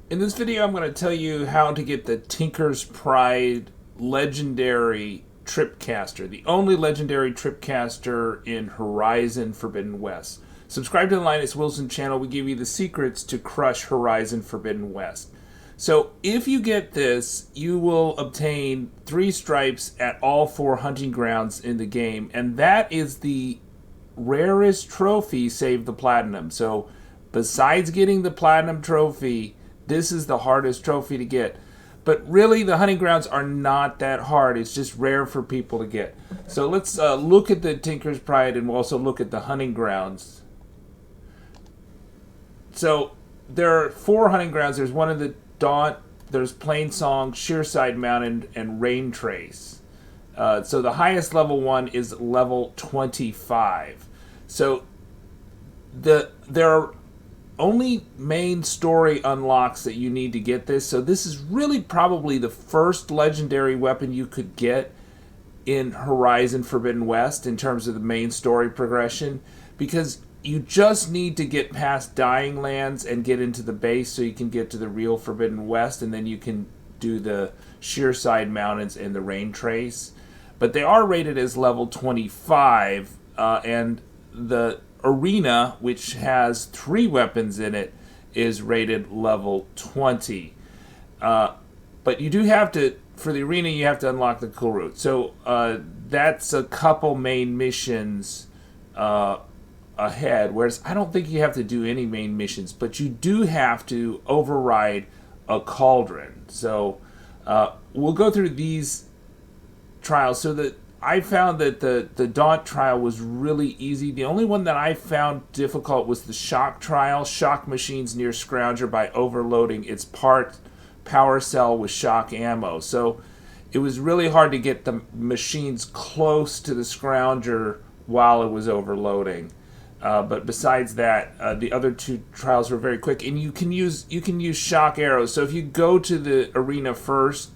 In this video, I'm going to tell you how to get the Tinker's Pride legendary Tripcaster, the only legendary Tripcaster in Horizon Forbidden West. Subscribe to the Linus Wilson channel. We give you the secrets to crush Horizon Forbidden West. So if you get this, you will obtain 3 stripes at all 4 hunting grounds in the game, and that is the rarest trophy save the platinum. So besides getting the platinum trophy, this is the hardest trophy to get. But really, the hunting grounds are not that hard. It's just rare for people to get. So let's look at the Tinker's Pride, and we'll also look at the hunting grounds. So there are 4 hunting grounds. There's one in the Daunt, there's Plainsong, Shearside Mountain, and Rain Trace. So the highest level one is level 25. So there are only main story unlocks that you need to get this. So this is really probably the first legendary weapon you could get in Horizon Forbidden West in terms of the main story progression, because you just need to get past Dying Lands and get into the base so you can get to the real Forbidden West, and then you can do the Shearside Mountains and the Rain Trace. But they are rated as level 25, and the arena, which has 3 weapons in it, is rated level 20. But you do have to, for the arena, you have to unlock the cool route. So that's a couple main missions ahead, whereas I don't think you have to do any main missions, but you do have to override a cauldron. So we'll go through these trials. So that I found that the Daunt trial was really easy. The only one that I found difficult was the shock trial. Shock machines near Scrounger by overloading its power cell with shock ammo. So it was really hard to get the machines close to the Scrounger while it was overloading. But besides that, the other 2 trials were very quick, and you can use shock arrows. So if you go to the arena first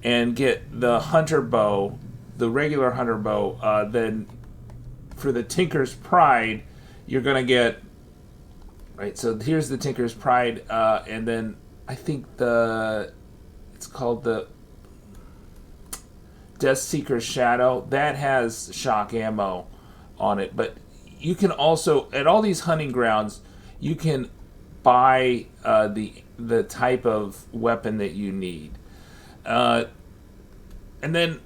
and get the hunter bow, the regular hunter bow, then for the Tinker's Pride, you're gonna get right. So here's the Tinker's Pride, and then I think it's called the Death Seeker's Shadow. That has shock ammo on it, but you can also, at all these hunting grounds, you can buy the type of weapon that you need. And then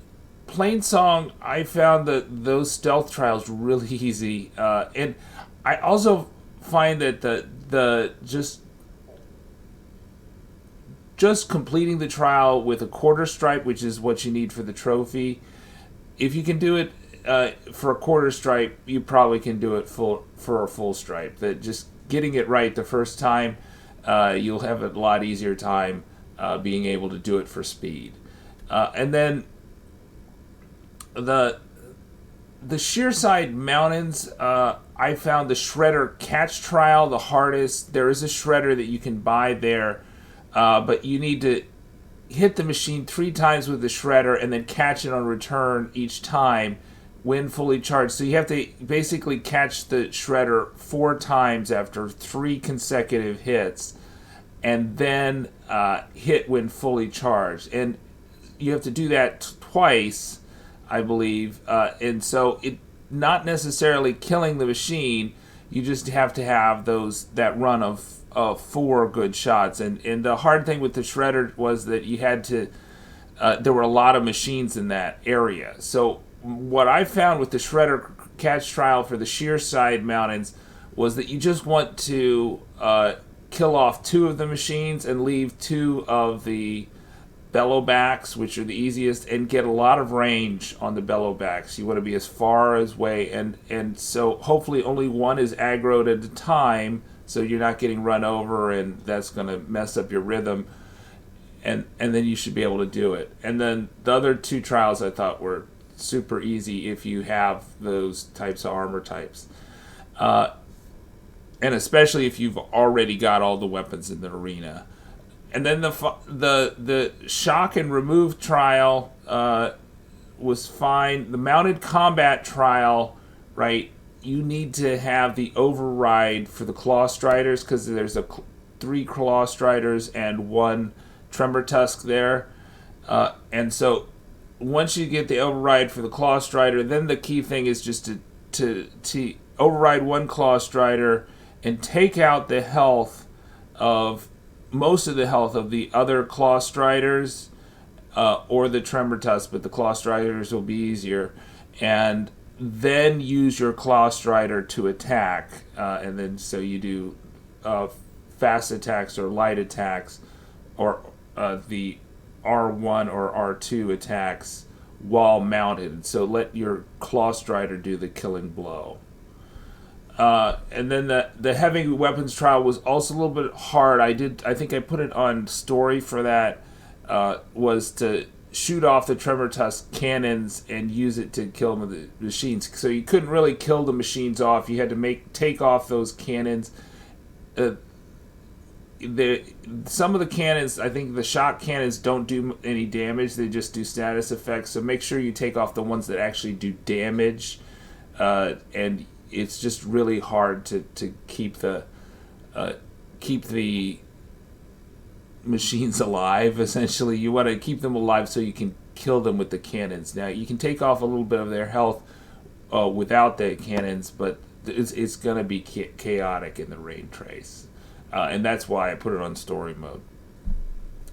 Plainsong, I found that those stealth trials really easy. And I also find that the just completing the trial with a quarter stripe, which is what you need for the trophy, if you can do it for a quarter stripe, you probably can do it for a full stripe. That just getting it right the first time, you'll have a lot easier time being able to do it for speed. And then the Shearside Mountains, I found the Shredder Catch Trial the hardest. There is a Shredder that you can buy there, but you need to hit the machine 3 times with the Shredder and then catch it on return each time when fully charged. So you have to basically catch the Shredder 4 times after 3 consecutive hits, and then hit when fully charged. And you have to do that twice, I believe. And so it not necessarily killing the machine. You just have to have that run of 4 good shots. And the hard thing with the Shredder was that you had to. There were a lot of machines in that area. So what I found with the Shredder Catch Trial for the Shearside Mountains was that you just want to kill off 2 of the machines and leave 2 of the bellowbacks, which are the easiest, and get a lot of range on the bellowbacks. You want to be as far away, and so hopefully only one is aggroed at a time, so you're not getting run over, and that's going to mess up your rhythm. And then you should be able to do it. And then the other 2 trials I thought were super easy if you have those types of armor types, and especially if you've already got all the weapons in the arena. And then the shock and remove trial was fine. The mounted combat trial, right? You need to have the override for the clawstriders, because there's 3 clawstriders and 1 tremor tusk there. And so once you get the override for the clawstrider, then the key thing is just to override 1 clawstrider and take out the health of most of the health of the other clawstriders or the tremor tusk, but the clawstriders will be easier. And then use your clawstrider to attack, and then so you do fast attacks or light attacks, or the R1 or R2 attacks while mounted. So let your clawstrider do the killing blow. And then the heavy weapons trial was also a little bit hard. I think I put it on story for that. Was to shoot off the tremor tusk cannons and use it to kill the machines. So you couldn't really kill the machines off. You had to take off those cannons. Some of the cannons, I think the shock cannons don't do any damage. They just do status effects. So make sure you take off the ones that actually do damage. And it's just really hard to keep the machines alive. Essentially, you want to keep them alive so you can kill them with the cannons. Now you can take off a little bit of their health without the cannons, but it's going to be chaotic in the rain trace, and that's why I put it on story mode.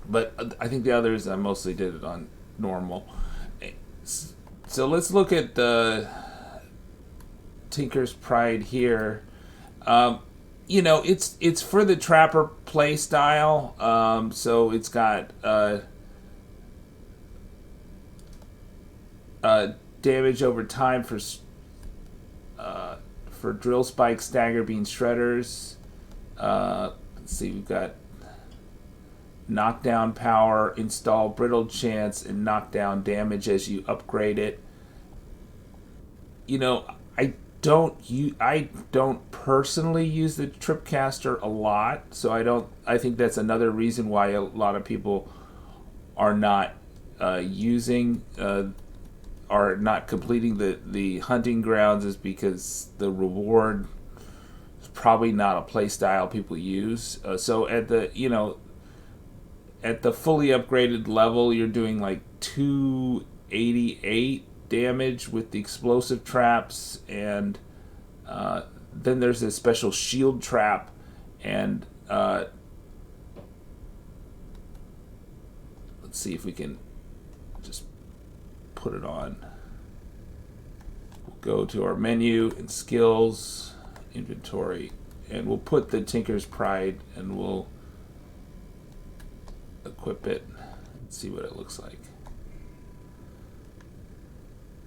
But I think the others I mostly did it on normal. So let's look at the Tinker's Pride here. It's for the Trapper play style, so it's got damage over time for drill spikes, stagger beam, shredders. Let's see, we've got knockdown power, install brittle chance, and knockdown damage as you upgrade it. I don't personally use the Tripcaster a lot, so I think that's another reason why a lot of people are not are not completing the hunting grounds, is because the reward is probably not a play style people use. So at the fully upgraded level, you're doing like 288 damage with the explosive traps, and then there's a special shield trap, and let's see if we can just put it on. We'll go to our menu and skills, inventory, and we'll put the Tinker's Pride, and we'll equip it and see what it looks like.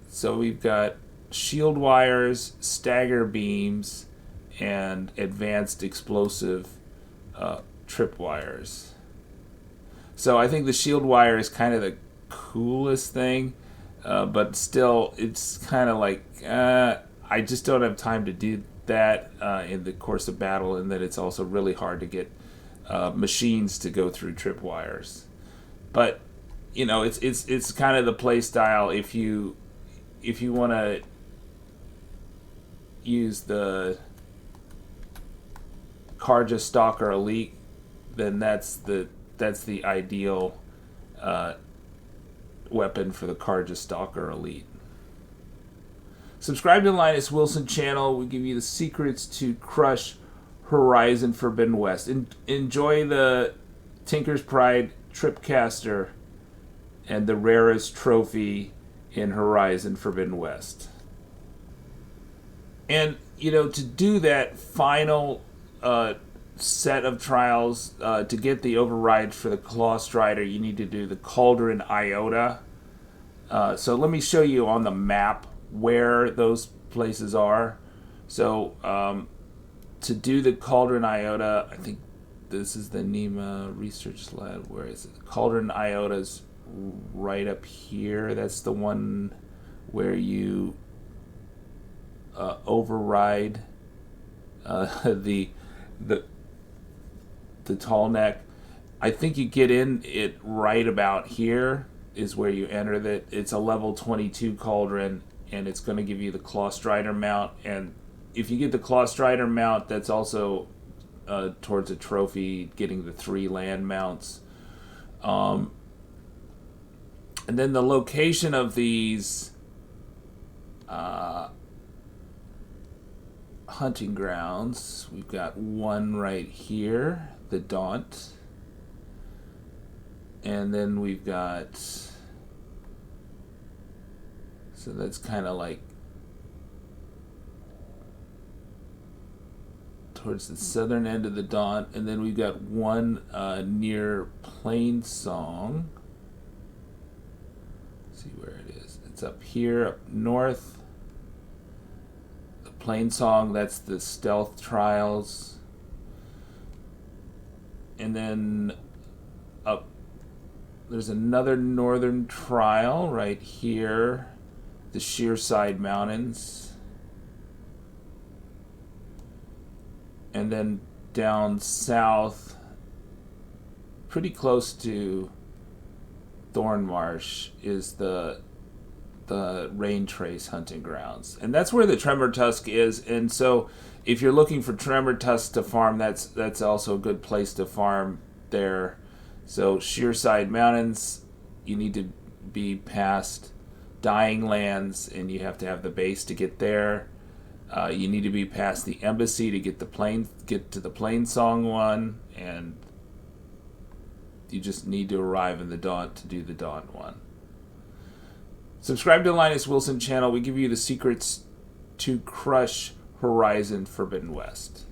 So we've got shield wires, stagger beams, and advanced explosive trip wires. So I think the shield wire is kind of the coolest thing, but still it's kind of like I just don't have time to do that in the course of battle, and that it's also really hard to get machines to go through trip wires. But it's kind of the play style. If you want to use the Karja Stalker Elite, then that's the ideal weapon for the Karja Stalker Elite. Subscribe to the Linus Wilson channel. We give you the secrets to crush Horizon Forbidden West. Enjoy the Tinker's Pride Tripcaster and the rarest trophy in Horizon Forbidden West. And to do that final set of trials, to get the override for the clawstrider, you need to do the Cauldron Iota. So let me show you on the map where those places are. So to do the Cauldron Iota, I think this is the NEMA Research Lab. Where is it? Cauldron Iota's right up here. That's the one where you override the tall neck. I think you get in it right about here is where you enter that. It's a level 22 cauldron, and it's going to give you the clawstrider mount. And if you get the clawstrider mount, that's also towards a trophy, getting the 3 land mounts. And then the location of these hunting grounds, we've got one right here, the Daunt. And then we've got, so that's kind of like towards the southern end of the Daunt, and then we've got one near Plainsong. Let's see where it is. It's up here, up north. The Plainsong, that's the stealth trials. And then up, there's another northern trial right here, the Sheerside Mountains. And then down south, pretty close to Thornmarsh, is the Rain Trace hunting grounds, and that's where the Tremor Tusk is. And so, if you're looking for Tremor Tusk to farm, that's also a good place to farm there. So Sheerside Mountains, you need to be past Dying Lands, and you have to have the base to get there. You need to be past the embassy to get to the Plainsong one, and you just need to arrive in the Daunt to do the Daunt one. Subscribe to the Linus Wilson channel. We give you the secrets to crush Horizon Forbidden West.